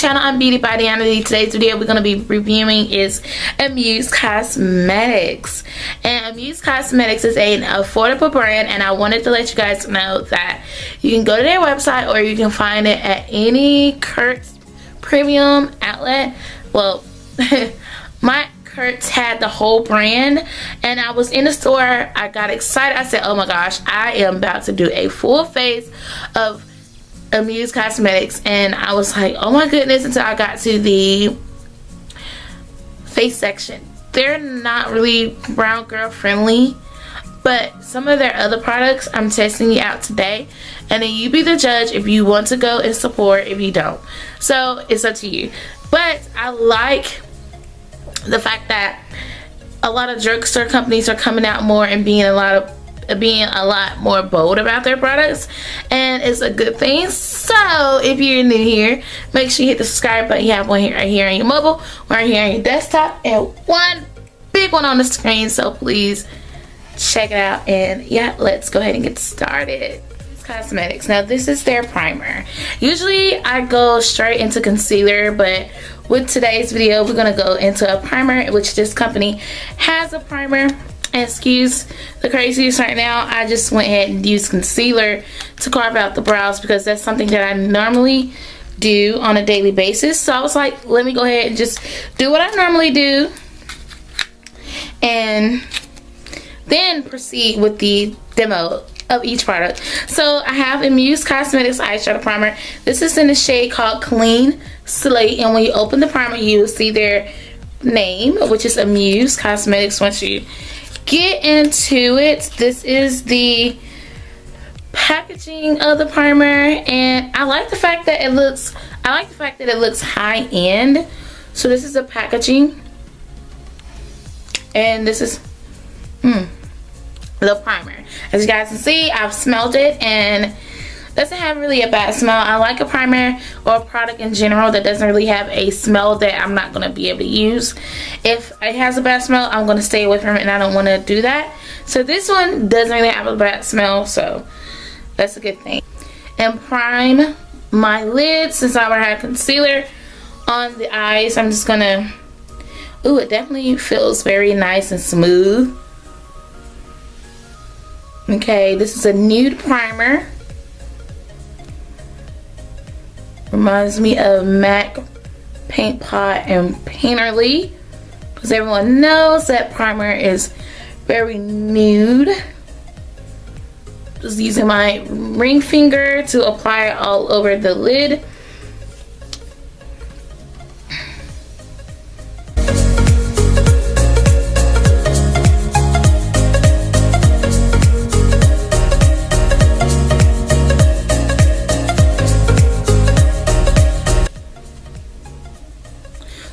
channel. I'm Beauty by Deanna D. Today's video we're going to be reviewing is Amuse Cosmetics. And Amuse Cosmetics is an affordable brand, and I wanted to let you guys know that you can go to their website or you can find it at any Curts premium outlet. Well, my Curts had the whole brand, and I was in the store. I got excited. I said, oh my gosh, I am about to do a full face of Amuse Cosmetics, and I was like, oh my goodness, until I got to the face section. They're not really brown girl friendly, but some of their other products I'm testing you out today, and then you be the judge if you want to go and support, if you don't. So it's up to you. But I like the fact that a lot of drugstore companies are coming out more and being a lot more bold about their products, and it's a good thing. So if you're new here, make sure you hit the subscribe button. You have one here, right here on your mobile, one right here on your desktop, and one big one on the screen. So please check it out, and yeah, let's go ahead and get started. Cosmetics. Now this is their primer. Usually I go straight into concealer, but with today's video we're gonna go into a primer, which this company has a primer. And excuse the craziness right now, I just went ahead and used concealer to carve out the brows because that's something that I normally do on a daily basis. So I was like, let me go ahead and just do what I normally do and then proceed with the demo of each product. So I have Amuse Cosmetics eyeshadow primer. This is in the shade called Clean Slate, and when you open the primer you will see their name, which is Amuse Cosmetics. Once you get into it, this is the packaging of the primer, and I like the fact that it looks high end. So this is the packaging, and this is the primer. As you guys can see, I've smelled it and it doesn't have really a bad smell. I like a primer or a product in general that doesn't really have a smell that I'm not going to be able to use. If it has a bad smell, I'm going to stay away from it, and I don't want to do that. So this one doesn't really have a bad smell, so that's a good thing. And prime my lids. Since I already have concealer on the eyes, I'm just going to, ooh, it definitely feels very nice and smooth. Okay, this is a nude primer. Reminds me of MAC Paint Pot and Painterly, because everyone knows that primer is very nude. Just using my ring finger to apply it all over the lid.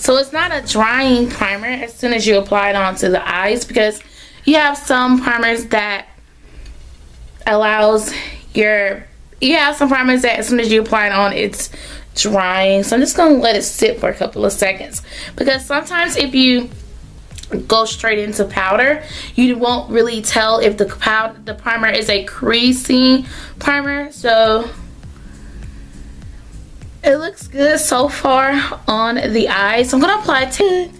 So it's not a drying primer as soon as you apply it onto the eyes, because you have some primers that as soon as you apply it on, it's drying. So I'm just gonna let it sit for a couple of seconds, because sometimes if you go straight into powder, you won't really tell if the primer is a creasing primer. So it looks good so far on the eyes. So I'm gonna apply it.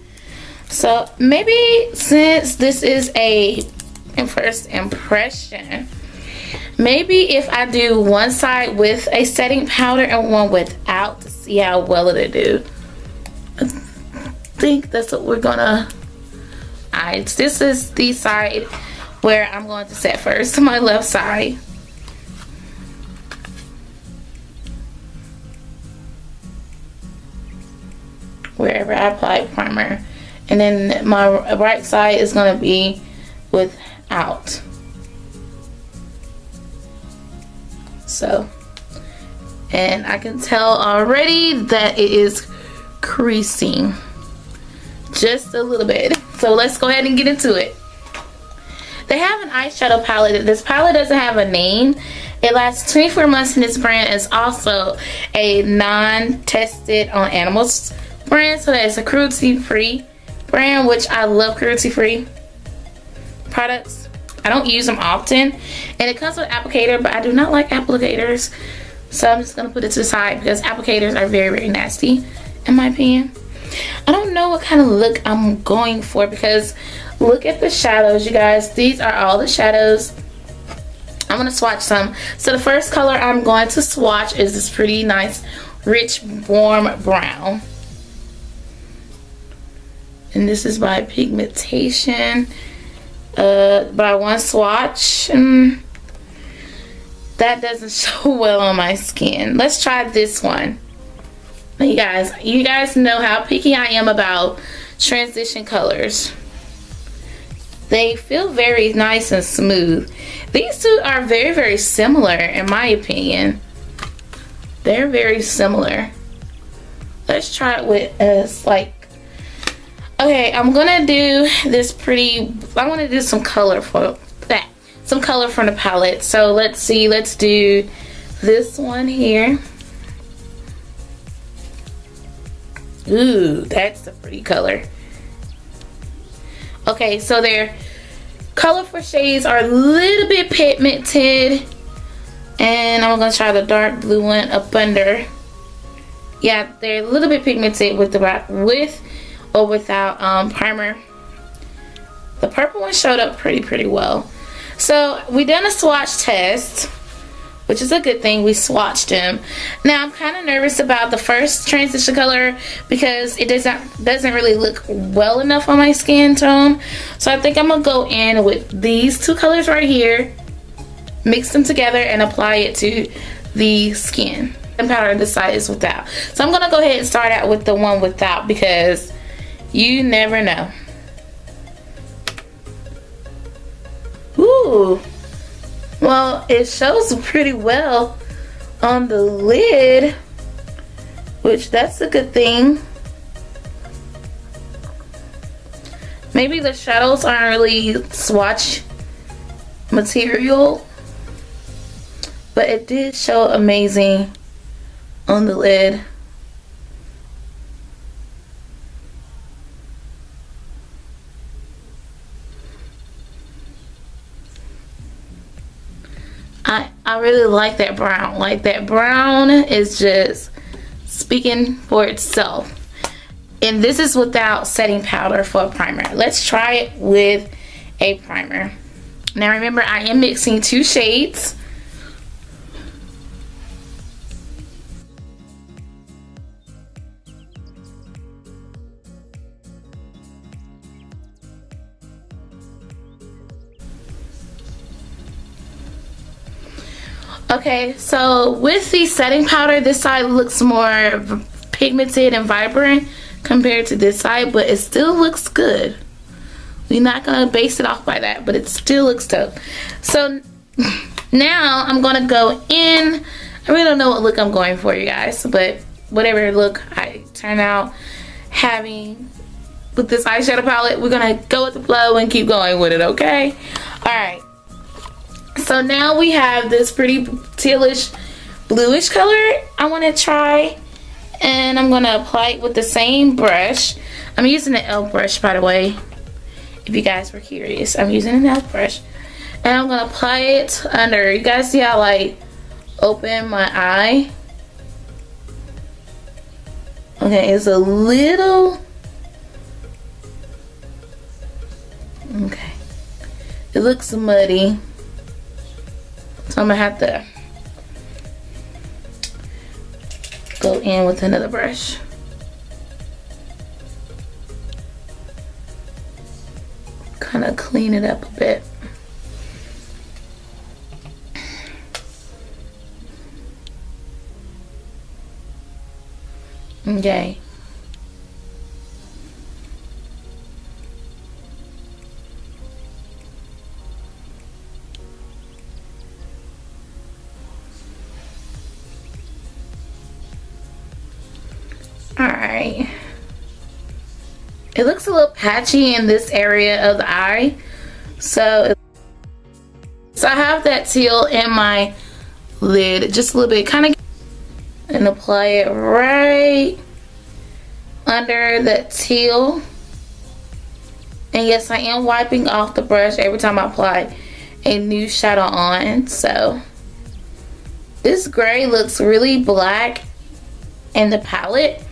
So maybe since this is a first impression, maybe if I do one side with a setting powder and one without, to see how well it'll do. I think that's what we're gonna. Alright, this is the side where I'm going to set first, my left side. Wherever I apply primer, and then my right side is going to be without. So, and I can tell already that it is creasing just a little bit. So let's go ahead and get into it. They have an eyeshadow palette. This palette doesn't have a name. It lasts 24 months, and this brand is also a non-tested on animals brand, so that it's a cruelty-free brand, which I love cruelty-free products. I don't use them often, and it comes with applicator, but I do not like applicators So I'm just gonna put it to the side because applicators are very, very nasty in my opinion. I don't know what kind of look I'm going for because look at the shadows, you guys. These are all the shadows. I'm gonna swatch some. So the first color I'm going to swatch is this pretty nice rich warm brown, and this is by Pigmentation, by one swatch. That doesn't show well on my skin. Let's try this one. You guys know how picky I am about transition colors. They feel very nice and smooth. These two are very, very similar in my opinion. They're very similar. Let's try it with okay, I'm gonna do this I want to do some color for that. Some color from the palette. So let's see, let's do this one here. Ooh, that's a pretty color. Okay, so their colorful shades are a little bit pigmented, and I'm gonna try the dark blue one up under. Yeah, they're a little bit pigmented with or without primer. The purple one showed up pretty well. So we done a swatch test, which is a good thing. We swatched them. Now I'm kind of nervous about the first transition color because it doesn't really look well enough on my skin tone. So I think I'm gonna go in with these two colors right here, mix them together, and apply it to the skin. And powder on this side is without. So I'm gonna go ahead and start out with the one without because you never know. Ooh. Well, it shows pretty well on the lid, which that's a good thing. Maybe the shadows aren't really swatch material, but it did show amazing on the lid. I really like that brown. Like, that brown is just speaking for itself. And this is without setting powder for a primer. Let's try it with a primer. Now remember, I am mixing two shades. Okay, so with the setting powder, this side looks more pigmented and vibrant compared to this side, but it still looks good. We're not gonna base it off by that, but it still looks dope. So now I'm gonna go in. I really don't know what look I'm going for, you guys, but whatever look I turn out having with this eyeshadow palette, we're gonna go with the flow and keep going with it, okay? Alright. So now we have this pretty tealish bluish color I want to try, and I'm going to apply it with the same brush. I'm using an e.l.f. brush, by the way, if you guys were curious. I'm using an e.l.f. brush, and I'm going to apply it under. You guys see how I open my eye? Okay, it's a little, okay, it looks muddy. So I'm gonna have to go in with another brush. Kind of clean it up a bit. Okay. Alright, it looks a little patchy in this area of the eye, so I have that teal in my lid just a little bit, kind of, and apply it right under that teal. And yes, I am wiping off the brush every time I apply a new shadow on, so This gray looks really black in the palette,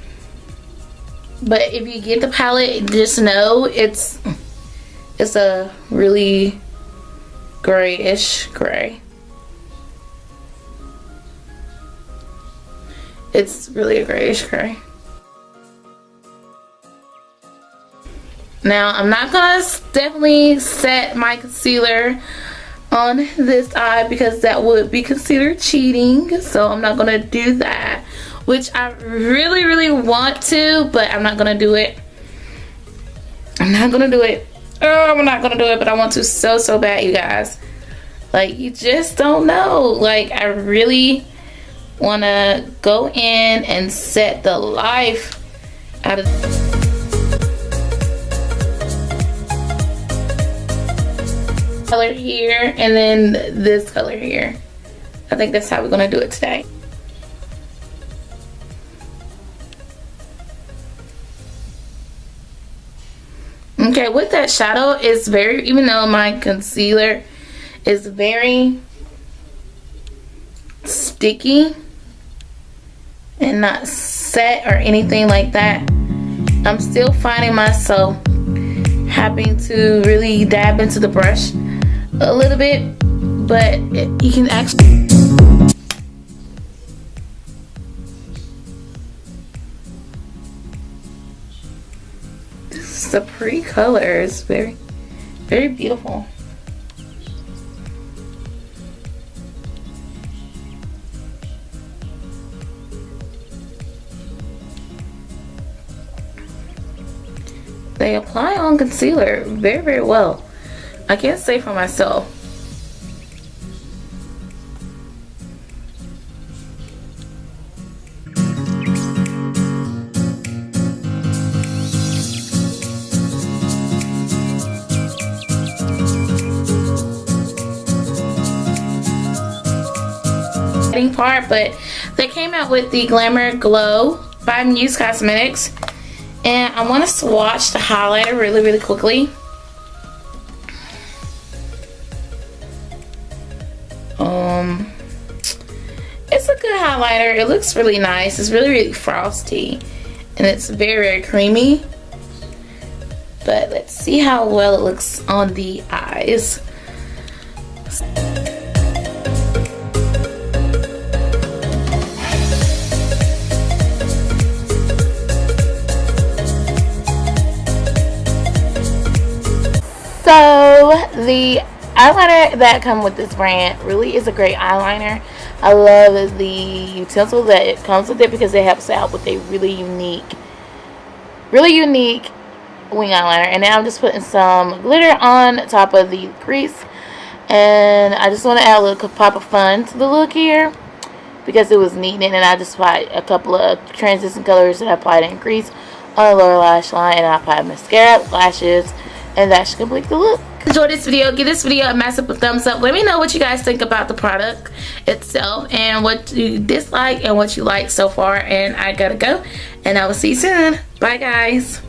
but if you get the palette, just know it's a really grayish gray. It's really a grayish gray. Now, I'm not gonna definitely set my concealer on this eye because that would be considered cheating. So I'm not gonna do that, which I really, really want to, but I'm not gonna do it. I'm not gonna do it. Oh, I'm not gonna do it, but I want to so bad, you guys. Like, you just don't know. Like, I really wanna go in and set the life out of color here, and then this color here. I think that's how we're gonna do it today. Okay, with that shadow, it's very, even though my concealer is very sticky and not set or anything like that, I'm still finding myself having to really dab into the brush a little bit, but you can actually this is a pretty color. It's very, very beautiful. They apply on concealer very, very well. I can't say for myself. Part, but they came out with the Glamour Glow by Amuse Cosmetics, and I want to swatch the highlighter really, really quickly. It's a good highlighter. It looks really nice. It's really, really frosty, and it's very, very creamy. But let's see how well it looks on the eyes. So the eyeliner that comes with this brand really is a great eyeliner. I love the utensil that it comes with it because it helps out with a really unique wing eyeliner. And now I'm just putting some glitter on top of the crease, and I just want to add a little pop of fun to the look here because it was needed. And I just applied a couple of transition colors that I applied in crease on the lower lash line, and I applied mascara, lashes, and that should complete the look. Enjoy this video. Give this video a massive thumbs up. Let me know what you guys think about the product itself and what you dislike and what you like so far. And I gotta go, and I will see you soon. Bye, guys.